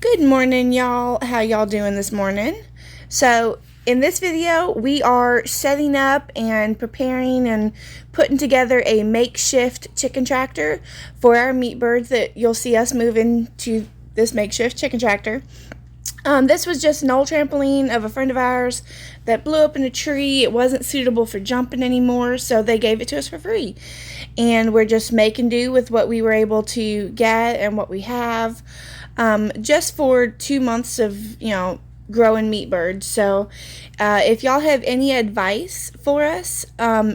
Good morning, y'all. How y'all doing this morning? So in this video, we are setting up and preparing and putting together a makeshift chicken tractor for our meat birds that you'll see us move into this makeshift chicken tractor. This was just an old trampoline of a friend of ours that blew up in a tree. It wasn't suitable for jumping anymore, so they gave it to us for free. And we're just making do with what we were able to get and what we have, just for 2 months of, growing meat birds. So if y'all have any advice for us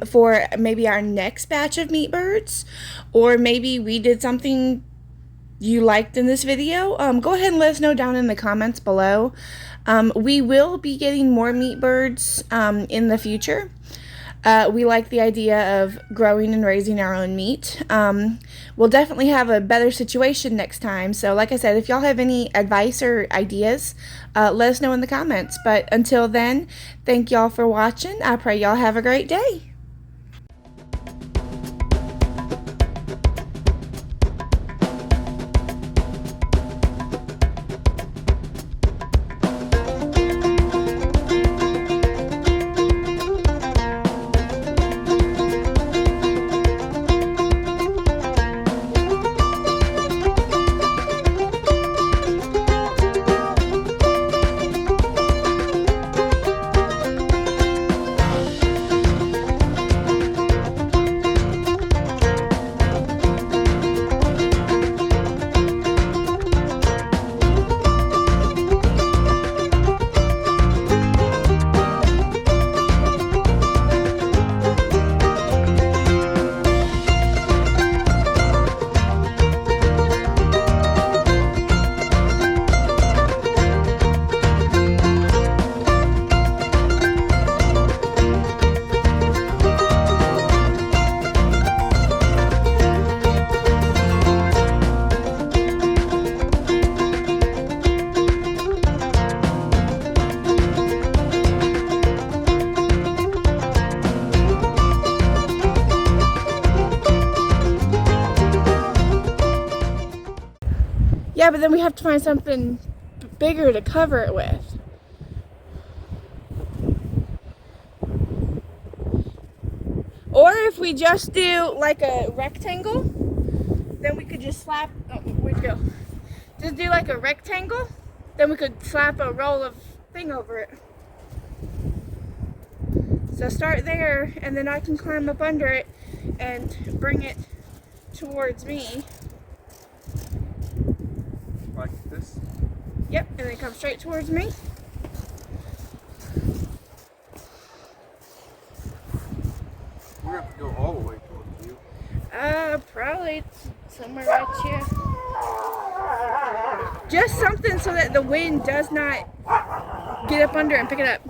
for maybe our next batch of meat birds, or maybe we did something you liked in this video, go ahead and let us know down in the comments below. We will be getting more meat birds in the future. We like the idea of growing and raising our own meat. We'll definitely have a better situation next time. So like I said, if y'all have any advice or ideas, let us know in the comments. But until then, thank y'all for watching. I pray y'all have a great day. Yeah, but then we have to find something bigger to cover it with. Or if we just do like a rectangle, then we could just slap, where'd you go? Just do like a rectangle, then we could slap a roll of thing over it. So start there, and then I can climb up under it and bring it towards me. Like this? Yep, and then come straight towards me. We're gonna have to go all the way towards you. Probably somewhere right here. Just something so that the wind does not get up under and pick it up.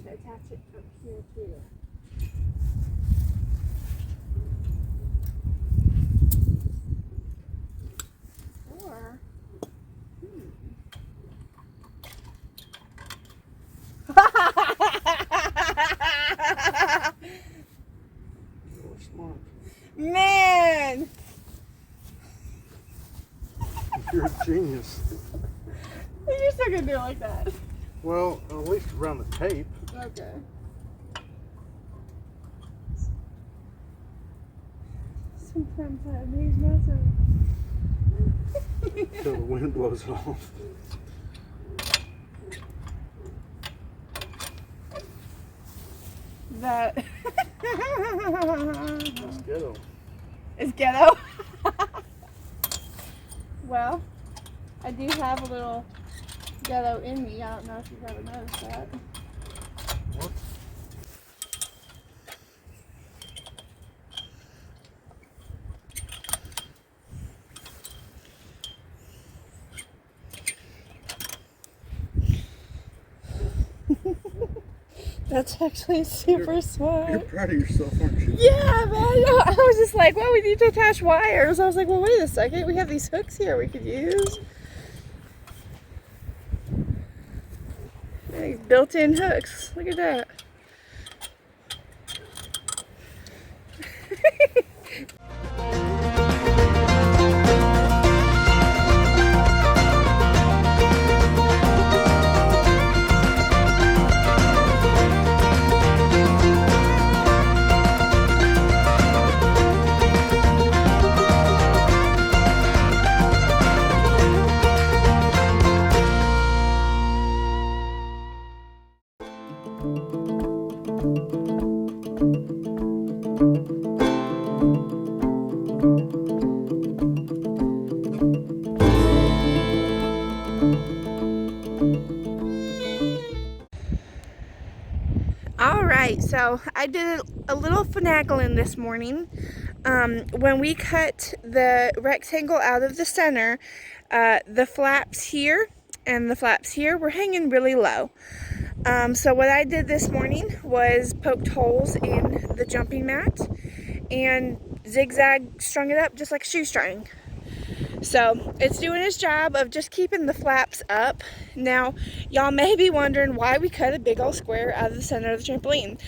Attach it up here too. Or You're smart. Man! You're a genius. You're still gonna do it like that. Well, at least around the tape. Okay. Sometimes I amuse myself. Until the wind blows it off. That That's ghetto. is ghetto. Well, I do have a little ghetto in me. I don't know if you've ever noticed that. What? That's actually super smart. You're proud of yourself, aren't you? Yeah, man. I was just like, well, we need to attach wires. I was like, well, wait a second. We have these hooks here we could use. These built-in hooks. Look at that. Alright, so I did a little finagling this morning. When we cut the rectangle out of the center, the flaps here and the flaps here were hanging really low. So what I did this morning was poked holes in the jumping mat and zigzag strung it up just like a shoestring. So it's doing its job of just keeping the flaps up. Now, y'all may be wondering why we cut a big old square out of the center of the trampoline.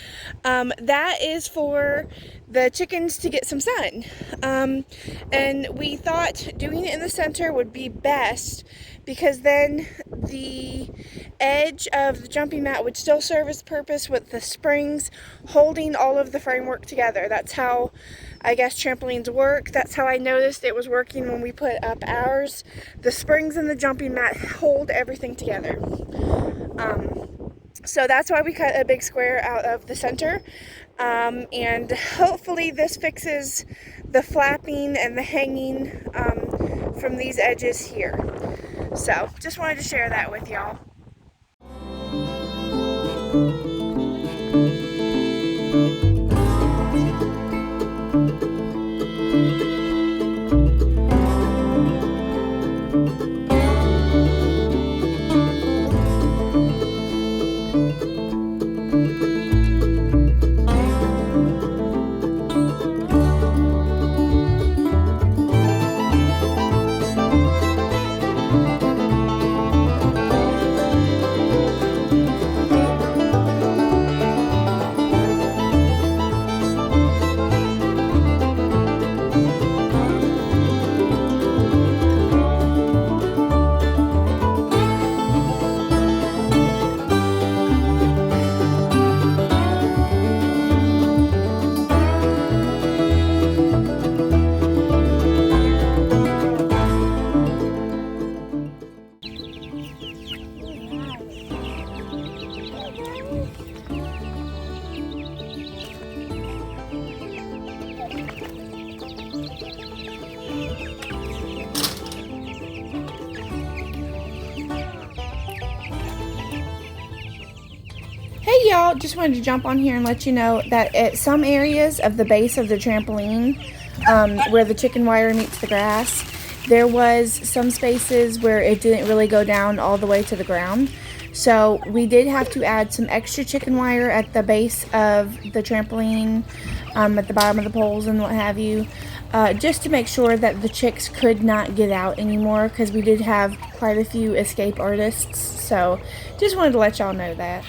That is for the chickens to get some sun. And we thought doing it in the center would be best because then the edge of the jumping mat would still serve its purpose with the springs holding all of the framework together. That's how I guess trampolines work. That's how I noticed it was working when we put up ours. The springs in the jumping mat hold everything together. So that's why we cut a big square out of the center. And hopefully this fixes the flapping and the hanging from these edges here. So just wanted to share that with y'all. Hey y'all, just wanted to jump on here and let you know that at some areas of the base of the trampoline, where the chicken wire meets the grass, there was some spaces where it didn't really go down all the way to the ground. So we did have to add some extra chicken wire at the base of the trampoline, at the bottom of the poles and what have you, just to make sure that the chicks could not get out anymore, because we did have quite a few escape artists. So just wanted to let y'all know that.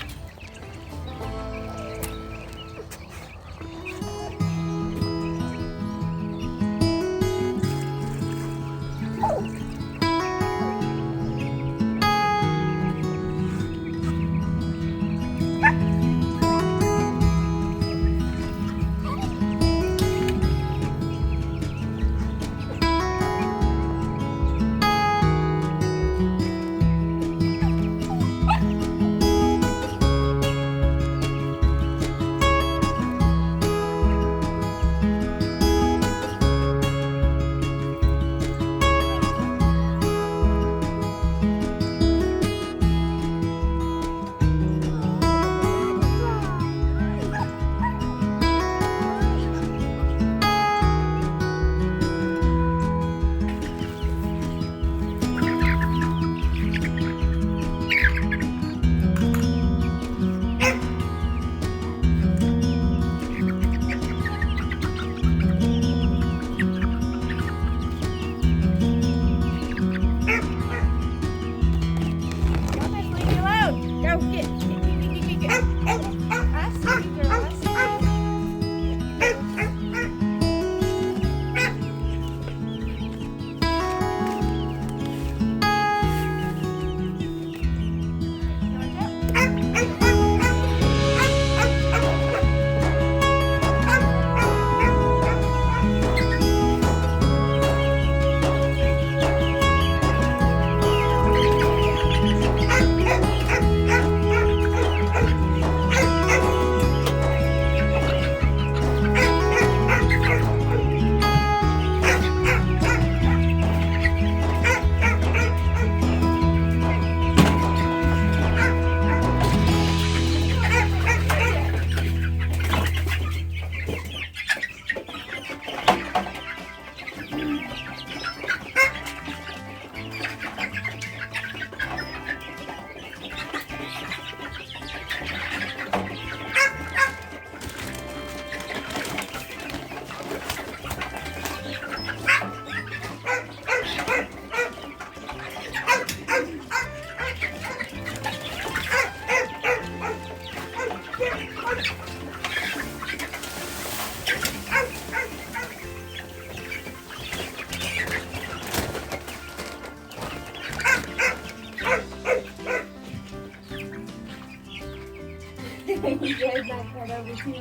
over too.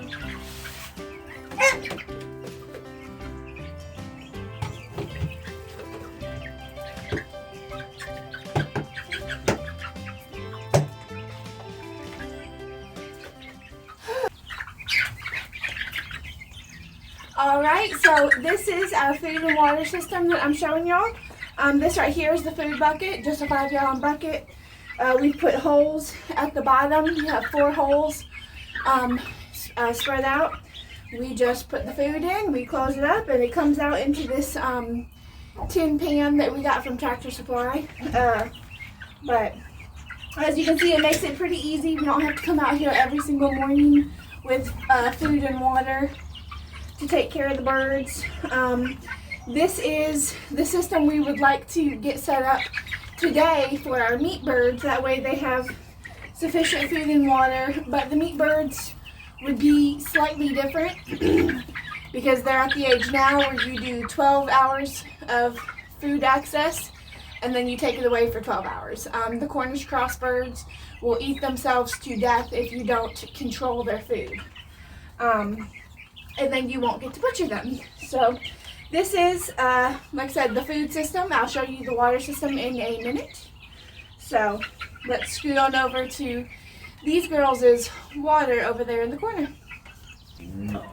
Alright, so this is our food and water system that I'm showing y'all. This right here is the food bucket, just a 5-gallon bucket. We put holes at the bottom. You have 4 holes spread out. We just put the food in, we close it up, and it comes out into this tin pan that we got from Tractor Supply. But as you can see, it makes it pretty easy. We don't have to come out here every single morning with food and water to take care of the birds. This is the system we would like to get set up today for our meat birds. That way they have sufficient food and water, but the meat birds would be slightly different because they're at the age now where you do 12 hours of food access and then you take it away for 12 hours. The Cornish Cross birds will eat themselves to death if you don't control their food. And then you won't get to butcher them. So this is, like I said, the food system. I'll show you the water system in a minute. So let's scoot on over to these girls' water over there in the corner. No.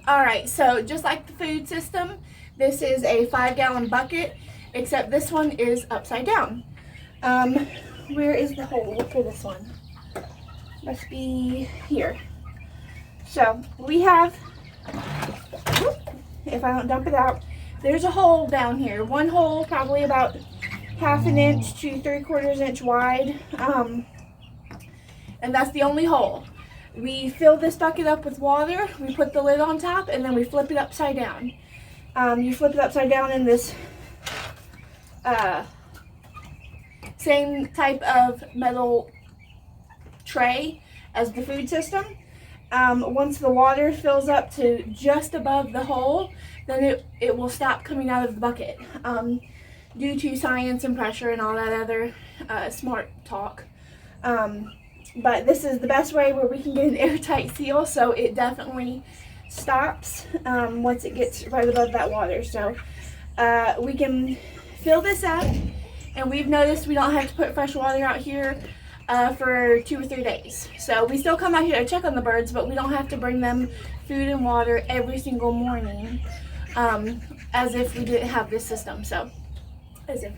Alright, so just like the food system, this is a 5-gallon bucket, except this one is upside down. Where is the hole for this one? Must be here. So we have, if I don't dump it out, there's a hole down here. One hole probably about 1/2 inch to 3/4 inch wide. And that's the only hole. We fill this bucket up with water, we put the lid on top, and then we flip it upside down. You flip it upside down in this same type of metal tray as the food system. Once the water fills up to just above the hole, then it will stop coming out of the bucket due to science and pressure and all that other smart talk. But this is the best way where we can get an airtight seal, so it definitely stops once it gets right above that water. So we can fill this up, and we've noticed we don't have to put fresh water out here for 2 or 3 days. So we still come out here to check on the birds, but we don't have to bring them food and water every single morning as if we didn't have this system. So as if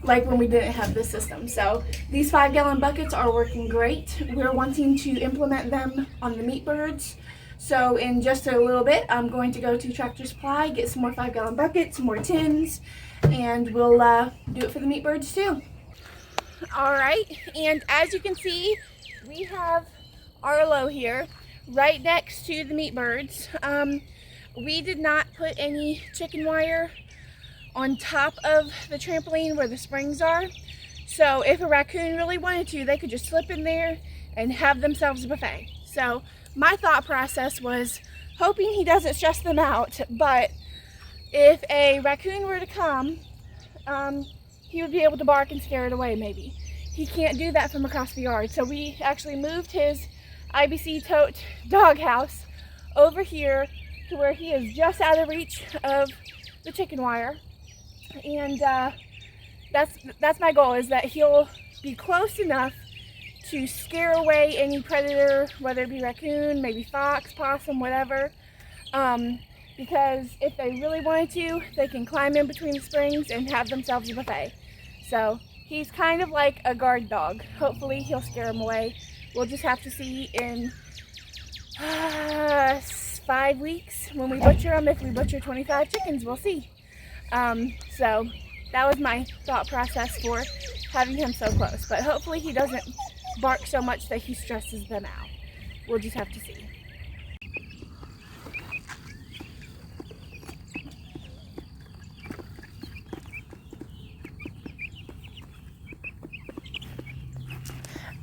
like when we didn't have this system. So these 5-gallon buckets are working great. We're wanting to implement them on the meat birds. So in just a little bit, I'm going to go to Tractor Supply, get some more 5-gallon buckets, some more tins, and we'll do it for the meat birds too. All right, and as you can see, we have Arlo here right next to the meat birds. We did not put any chicken wire on top of the trampoline where the springs are. So if a raccoon really wanted to, they could just slip in there and have themselves a buffet. So my thought process was hoping he doesn't stress them out, but if a raccoon were to come, he would be able to bark and scare it away maybe. He can't do that from across the yard. So we actually moved his IBC tote doghouse over here to where he is just out of reach of the chicken wire. And that's my goal, is that he'll be close enough to scare away any predator, whether it be raccoon, maybe fox, possum, whatever. Because if they really wanted to, they can climb in between the springs and have themselves a buffet. So he's kind of like a guard dog. Hopefully he'll scare them away. We'll just have to see in 5 weeks when we butcher them. If we butcher 25 chickens, we'll see. So that was my thought process for having him so close. But hopefully he doesn't bark so much that he stresses them out. We'll just have to see.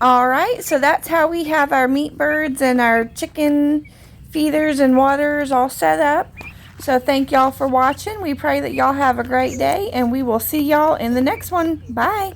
Alright, so that's how we have our meat birds and our chicken feeders and waters all set up. So thank y'all for watching. We pray that y'all have a great day, and we will see y'all in the next one. Bye.